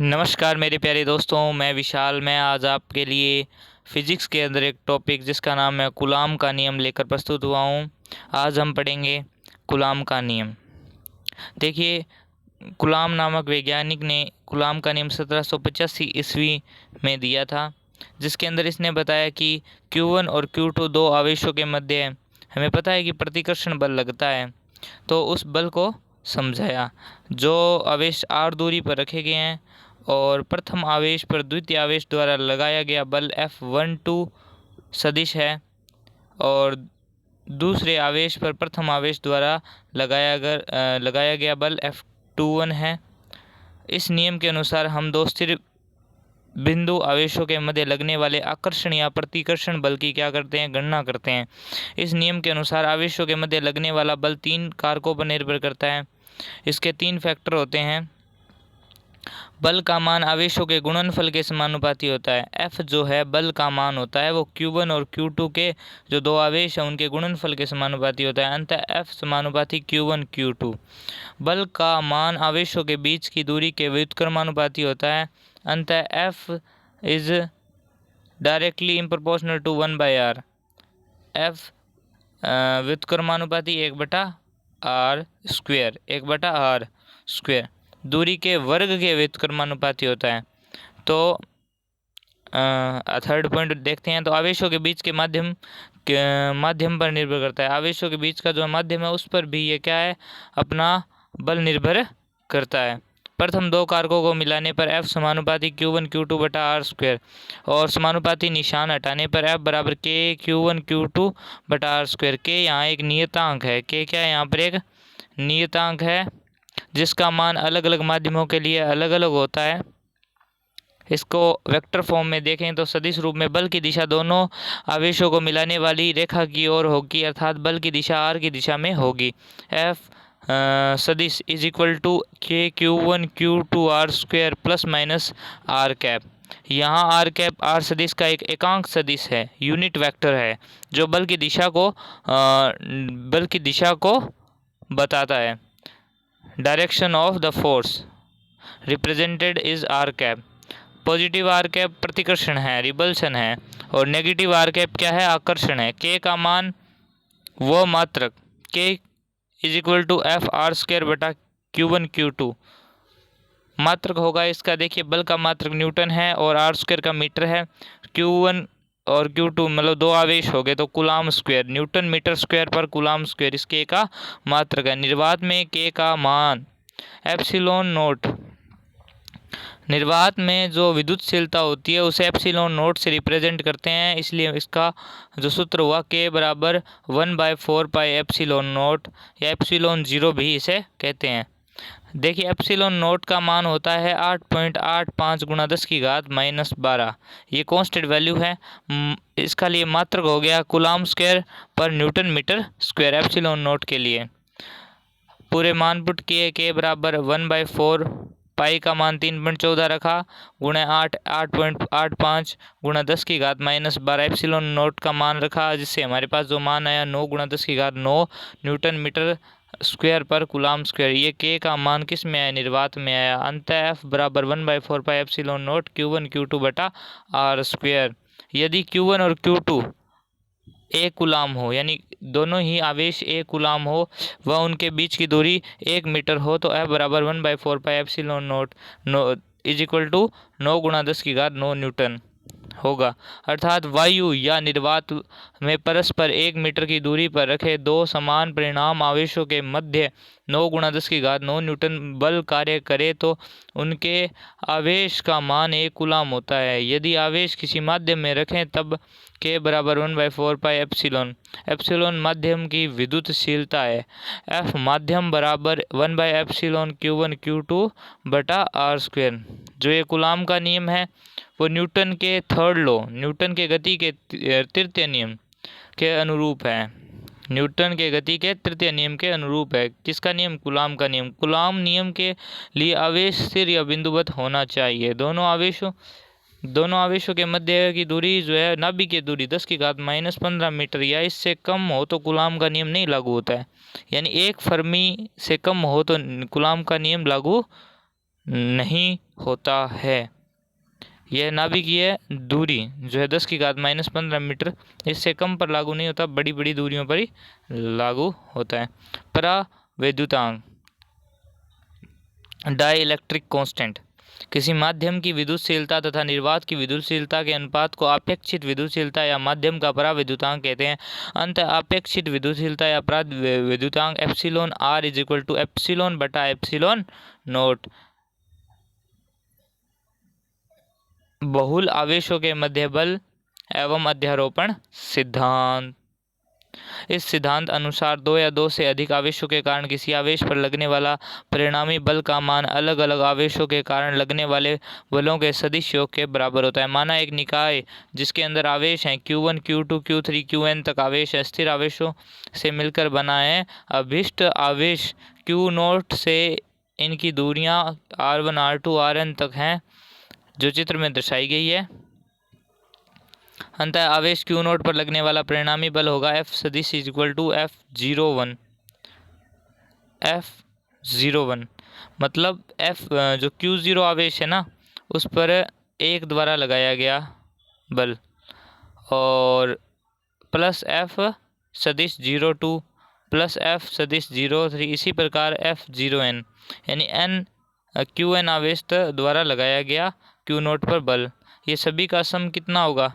नमस्कार मेरे प्यारे दोस्तों, मैं विशाल। मैं आज आपके लिए फिजिक्स के अंदर एक टॉपिक जिसका नाम है कूलाम का नियम लेकर प्रस्तुत हुआ हूँ। आज हम पढ़ेंगे कूलाम का नियम। देखिए, कूलाम नामक वैज्ञानिक ने कूलाम का नियम 1785 ईस्वी में दिया था, जिसके अंदर इसने बताया कि Q1 और Q2 दो आवेशों के मध्य हमें पता है कि प्रतिकर्षण बल लगता है, तो उस बल को समझाया। जो आवेश r दूरी पर रखे गए हैं और प्रथम आवेश पर द्वितीय आवेश द्वारा लगाया गया बल F12 सदिश है और दूसरे आवेश पर प्रथम आवेश द्वारा लगाया गया बल F21 है। इस नियम के अनुसार हम दो स्थिर बिंदु आवेशों के मध्य लगने वाले आकर्षण या प्रतिकर्षण बल की क्या करते हैं, गणना करते हैं। इस नियम के अनुसार आवेशों के मध्य लगने वाला बल तीन कारकों पर निर्भर करता है। इसके तीन फैक्टर होते हैं। बल का मान आवेशों के गुणनफल के समानुपाती होता है। F जो है बल का मान होता है वो Q1 और Q2 के जो दो आवेश हैं उनके गुणनफल के समानुपाती होता है। अंततः F समानुपाती Q1 Q2। बल का मान आवेशों के बीच की दूरी के व्युत्क्रमानुपाती होता है। अंततः F is directly improportional to 1/r। F व्युत्क्रमानुपाती 1/r² दूरी के वर्ग के व्युत्क्रमानुपाती होता है। तो थर्ड पॉइंट देखते हैं। तो आवेशों के बीच के माध्यम पर निर्भर करता है। आवेशों के बीच का जो माध्यम है उस पर भी ये क्या है, अपना बल निर्भर करता है। प्रथम दो कारकों को मिलाने पर F समानुपाती Q1 Q2 बटा r² और समानुपाती निशान हटाने पर F बराबर K Q1 Q2 बटा r²। K यहाँ एक नियतांक है। K क्या है, यहाँ पर एक नियतांक है जिसका मान अलग अलग माध्यमों के लिए अलग अलग होता है। इसको वेक्टर फॉर्म में देखें तो सदिश रूप में बल की दिशा दोनों आवेशों को मिलाने वाली रेखा की ओर होगी, अर्थात बल की दिशा r की दिशा में होगी। F सदिश is equal to K Q1 Q2 r² plus minus r²। यहाँ r सदिश का एक एकांक सदिश है, यूनिट वेक्टर है, जो बल की दिशा को बताता है। Direction of the force represented is r²। Positive r² प्रतिकर्षण है, रिपल्शन है, और नेगेटिव r² क्या है, आकर्षण है। K का मान वो मात्रक K is equal to F r² बटा Q1 Q2 मात्रक होगा इसका। देखिए, बल का मात्रक न्यूटन है और r² का मीटर है। Q1 और Q2 मतलब दो आवेश हो गए तो coulomb square, newton metre square पर कूलाम स्क्वायर इस K का मात्रक है। निर्वात में K का मान एप्सिलॉन नोट, निर्वात में जो विद्युतशीलता होती है उसे एप्सिलॉन नोट से रिप्रेजेंट करते हैं, इसलिए इसका जो सूत्र हुआ K बराबर 1/4 पाई एप्सिलॉन नोट या एप्सिलॉन 0 भी इसे कहते हैं। देखिए, एप्सिलॉन नोट का मान होता है 8.85 गुणा 10⁻⁻12। ये कांस्टेंट वैल्यू है। इसका लिए मात्रक हो गया कूलाम स्क्वायर पर newton metre square epsilon naught के लिए। पूरे मान पुट किए, K बराबर 1/4 पाई का मान 3.14 रखा गुणे 8.85 गुणा 10⁻⁻12 एप्सिलॉन नोट का मान रखा, जिससे हमारे पास जो मान आया 9 गुणा 10⁹ न्यूटन मीटर स्क्वायर पर कूलाम स्क्वायर। ये K का मान किस में आया, निर्वात में आया। अंततः F बराबर 1/4 pi epsilon note Q1 Q2 बटा r²। यदि Q1 और Q2 एक कूलाम हो, यानी दोनों ही आवेश एक कूलाम हो, वह उनके बीच की दूरी 1 मीटर हो, तो F बराबर 1/4 pi epsilon naught is equal to 9 गुणा 10⁹ न्यूटन होगा। अर्थात वायु या निर्वात में परस्पर 1 मीटर की दूरी पर रखे दो समान परिणाम आवेशों के मध्य 9 गुणा 10⁹ न्यूटन बल कार्य करे तो उनके आवेश का मान 1 कूलाम होता है। यदि आवेश किसी माध्यम में रखें तब K बराबर 1/4 पाई एप्सिलॉन माध्यम की विद्युतशीलता है। F माध्यम बराबर 1/एप्सिलॉन Q1 Q2 बटा r²। जो ये कूलाम का नियम है वो न्यूटन के थर्ड लॉ, न्यूटन के गति के तृतीय नियम के अनुरूप है। न्यूटन के गति के तृतीय नियम के अनुरूप है। किसका नियम, कूलाम का नियम। कूलाम नियम के लिए आवेश स्थिर या बिंदुवत होना चाहिए। दोनों आवेशों के मध्य की दूरी जो है, नाभिकीय दूरी 10⁻⁻15 मीटर या इससे कम हो तो कूलाम का नियम नहीं लागू होता है। यानी 1 फर्मी से कम हो तो कूलाम का नियम लागू नहीं होता है। यह नाभिकीय दूरी जो है 10⁻⁻15 मीटर, इससे कम पर लागू नहीं होता, बड़ी बड़ी दूरियों पर ही लागू होता है। परावैद्युतांक डाई इलेक्ट्रिक कांस्टेंट किसी माध्यम की विद्युतशीलता तथा निर्वात की विद्युतशीलता के अनुपात को अपेक्षित विद्युतशीलता या माध्यम का परावैद्युतांक कहते हैं। अंत अपेक्षित विद्युतशीलता या परावैद्युतांक epsilon R is equal to epsilon बटा एप्सिलॉन नोट। बहुल आवेशों के मध्य बल एवं अध्यारोपण सिद्धांत। इस सिद्धांत अनुसार दो या दो से अधिक आवेशों के कारण किसी आवेश पर लगने वाला परिणामी बल का मान अलग अलग आवेशों के कारण लगने वाले बलों के सदिश योग के बराबर होता है। माना एक निकाय जिसके अंदर आवेश हैं Q1 Q2 Q3 Qn तक आवेश है, स्थिर आवेशों से मिलकर बना है। अभिष्ट आवेश Q0 से इनकी दूरियां R1 R2 Rn तक हैं जो चित्र में दर्शाई गई है। अंतः आवेश Q0 पर लगने वाला परिणामी बल होगा F सदिश इज इक्वल टू F01। मतलब F जो Q0 आवेश है ना उस पर 1 द्वारा लगाया गया बल, और प्लस F सदिश 02 प्लस F सदिश 03, इसी प्रकार F0n यानी n Qn आवेश द्वारा लगाया गया Q0 पर बल, ये सभी का सम कितना होगा?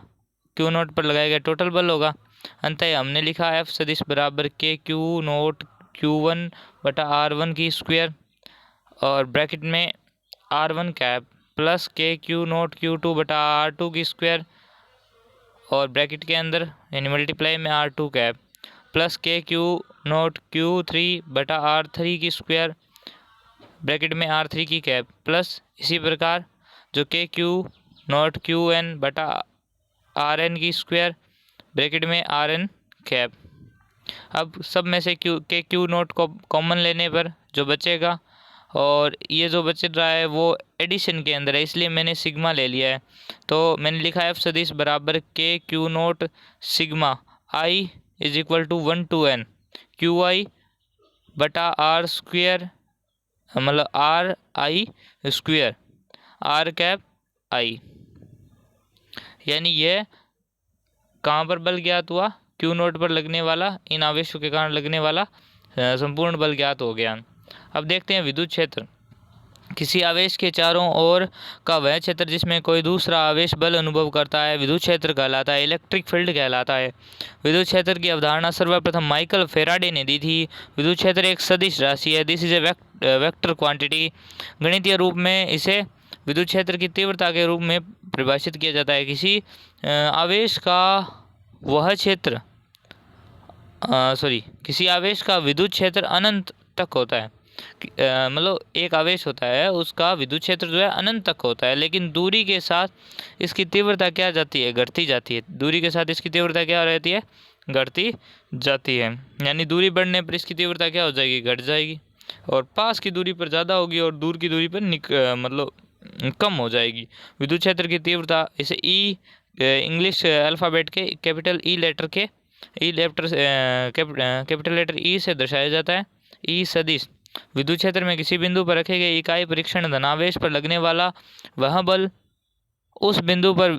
Q0 पर लगाया गया टोटल बल होगा। अंततः हमने लिखा F सदिश बराबर के Q0 Q1 बटा R1 की स्क्वायर और ब्रैकेट में R1 कैप प्लस के Q0 Q2 बटा R2 की स्क्वायर और ब्रैकेट के अंदर यानी मल्टीप्लाई में R2 कैप प्लस के Q0 Q3 बटा R3 की स्क्वायर ब्रैकेट में R3 की कैप प्लस इसी प्रकार जो के Q0 Qn बटा Rn की स्क्वायर ब्रैकेट में Rn कैप। अब सब में से Q0 को कॉमन लेने पर जो बचेगा, और ये जो बच रहा है वो एडिशन के अंदर है इसलिए मैंने सिग्मा ले लिया है। तो मैंने लिखा है F सदिश बराबर के Q0 sigma I is equal to 1 to n QI बटा R स्क्वेयर, मतलब RI square R cap I। यानी ये कहाँ पर बल ज्ञात हुआ? Q0 पर लगने वाला, इन आवेशों के कारण लगने वाला संपूर्ण बल ज्ञात हो गया। अब देखते हैं विद्युत क्षेत्र। किसी आवेश के चारों ओर का वह क्षेत्र जिसमें कोई दूसरा आवेश बल अनुभव करता है विद्युत क्षेत्र कहलाता है, इलेक्ट्रिक फील्ड कहलाता है। विद्युत क्षेत्र की अवधारणा सर्वप्रथम माइकल फेराडे ने दी थी। विद्युत क्षेत्र एक सदिश राशि है, this is a vector quantity. गणितीय रूप में इसे विद्युत क्षेत्र की तीव्रता के रूप में परिभाषित किया जाता है। किसी आवेश का वह क्षेत्र किसी आवेश का विद्युत क्षेत्र अनंत तक होता है। मतलब एक आवेश होता है उसका विद्युत क्षेत्र जो है अनंत तक होता है, लेकिन दूरी के साथ इसकी तीव्रता क्या जाती है? घटती जाती है। दूरी के साथ इसकी तीव्रता क्या रहती है? घटती जाती है। यानी दूरी बढ़ने पर इसकी तीव्रता क्या हो जाएगी? घट जाएगी। और पास की दूरी पर ज़्यादा होगी और दूर की दूरी पर मतलब कम हो जाएगी। विद्युत क्षेत्र की तीव्रता इसे ई इंग्लिश अल्फ़ाबेट के कैपिटल ई लेटर के कैपिटल लेटर ई से दर्शाया जाता है। ई सदिश विद्युत क्षेत्र में किसी बिंदु पर रखे गए इकाई परीक्षण धनावेश पर लगने वाला वह बल उस बिंदु पर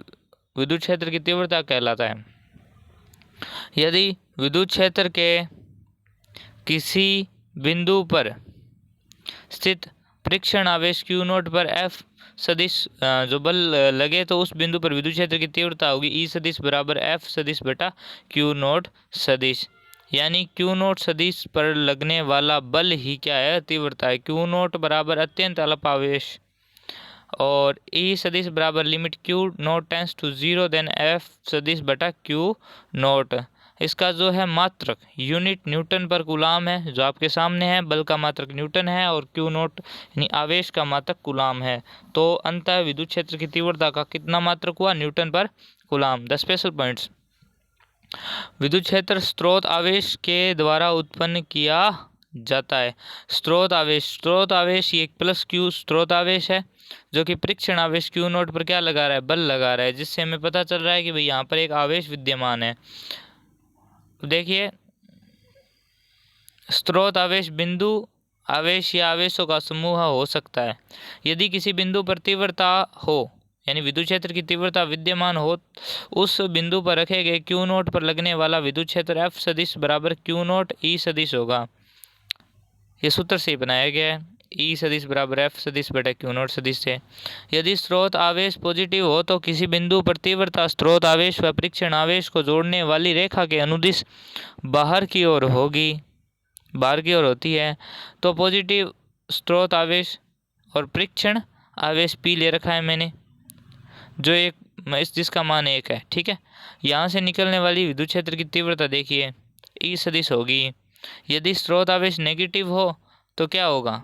विद्युत क्षेत्र की तीव्रता कहलाता है। यदि विद्युत क्षेत्र के किसी बिंदु पर स्थित परीक्षण आवेश Q0 पर F सदिश जो बल लगे तो उस बिंदु पर विद्युत क्षेत्र की तीव्रता होगी E सदिश बराबर F सदिश बटा Q0 सदिश। यानी Q0 सदिश पर लगने वाला बल ही क्या है? तीव्रता है। Q0 बराबर अत्यंत अल्प आवेश और E सदिश बराबर limit Q0 tends to 0 then F सदिश बटा Q0। इसका जो है मात्रक यूनिट न्यूटन पर कूलाम है, जो आपके सामने है। बल का मात्रक न्यूटन है और Q0 यानी आवेश का मात्रक कूलाम है। तो अंततः विद्युत क्षेत्र की तीव्रता का कितना मात्रक हुआ? न्यूटन पर कूलाम। 10 special points. विद्युत क्षेत्र स्रोत आवेश के द्वारा उत्पन्न किया जाता है। स्रोत आवेश ये प्लस Q स्रोत आवेश है जो कि परीक्षण आवेश Q0 पर क्या लगा रहा है? बल लगा रहा है, जिससे हमें पता चल रहा है कि भाई यहाँ पर एक आवेश विद्यमान है। देखिए स्रोत आवेश बिंदु आवेश या आवेशों का समूह हो सकता है। यदि किसी बिंदु पर तीव्रता हो, यानी विद्युत क्षेत्र की तीव्रता विद्यमान हो, उस बिंदु पर रखे गए क्यू नोट पर लगने वाला विद्युत क्षेत्र एफ सदिश बराबर क्यू नोट ई सदिश होगा। ये सूत्र से ही बनाया गया है, ई सदिश बराबर एफ सदिश बटा क्यू नोट सदिश से। यदि स्रोत आवेश पॉजिटिव हो तो किसी बिंदु पर तीव्रता स्रोत आवेश व परीक्षण आवेश को जोड़ने वाली रेखा के अनुदिश बाहर की ओर होगी, बाहर की ओर होती है। तो पॉजिटिव स्रोत आवेश और परीक्षण आवेश पी ले रखा है मैंने, जो एक जिसका मान 1 है, ठीक है। यहाँ से निकलने वाली विद्युत क्षेत्र की तीव्रता देखिए ई सदिश होगी। यदि स्रोत आवेश नेगेटिव हो तो क्या होगा,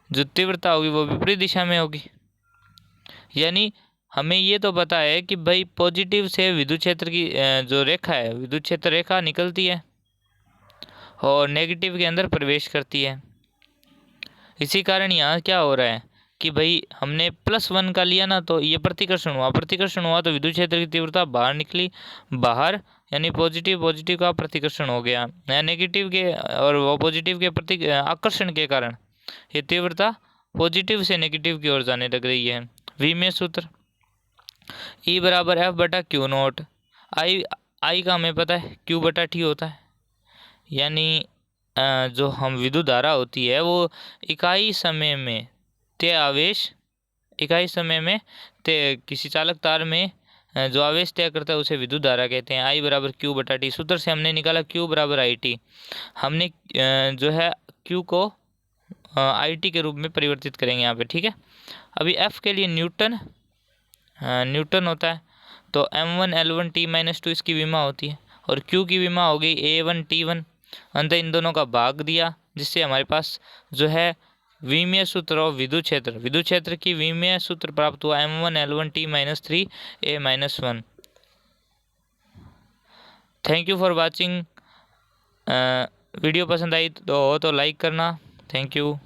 जो तीव्रता होगी वो विपरीत दिशा में होगी। यानी हमें ये तो पता है कि भाई पॉजिटिव से विद्युत क्षेत्र की जो रेखा है, विद्युत क्षेत्र रेखा निकलती है और नेगेटिव के अंदर प्रवेश करती है। इसी कारण यहाँ क्या हो रहा है कि भाई हमने +1 का लिया ना, तो ये प्रतिकर्षण हुआ, प्रतिकर्षण हुआ तो विद्युत क्षेत्र की तीव्रता बाहर निकली, बाहर यानी पॉजिटिव, पॉजिटिव का प्रतिकर्षण हो गया, नेगेटिव के और वो पॉजिटिव के प्रति आकर्षण के कारण ये तीव्रता पॉजिटिव से नेगेटिव की ओर जाने लग रही है। वी में सूत्र ई बराबर एफ बटा क्यू नोट, आई का हमें पता है क्यू बटा टी होता है। यानी जो हम विद्युत धारा होती है वो इकाई समय में तय आवेश, इकाई समय में तय किसी चालक तार में जो आवेश तय करता है उसे विद्युत धारा कहते हैं। आई बराबर क्यू बटा टी, सूत्र से हमने निकाला क्यू बराबर आई टी। हमने जो है क्यू को आई टी के रूप में परिवर्तित करेंगे यहाँ पे, ठीक है। अभी एफ के लिए न्यूटन होता है, तो m1L1T-2 इसकी विमा होती है और Q की विमा हो गई A1T1। अंततः इन दोनों का भाग दिया, जिससे हमारे पास जो है विमीय सूत्र और विद्युत क्षेत्र की विमीय सूत्र प्राप्त हुआ m1L1T-3A-1। Thank you for watching. Video पसंद आई तो लाइक करना। Thank you.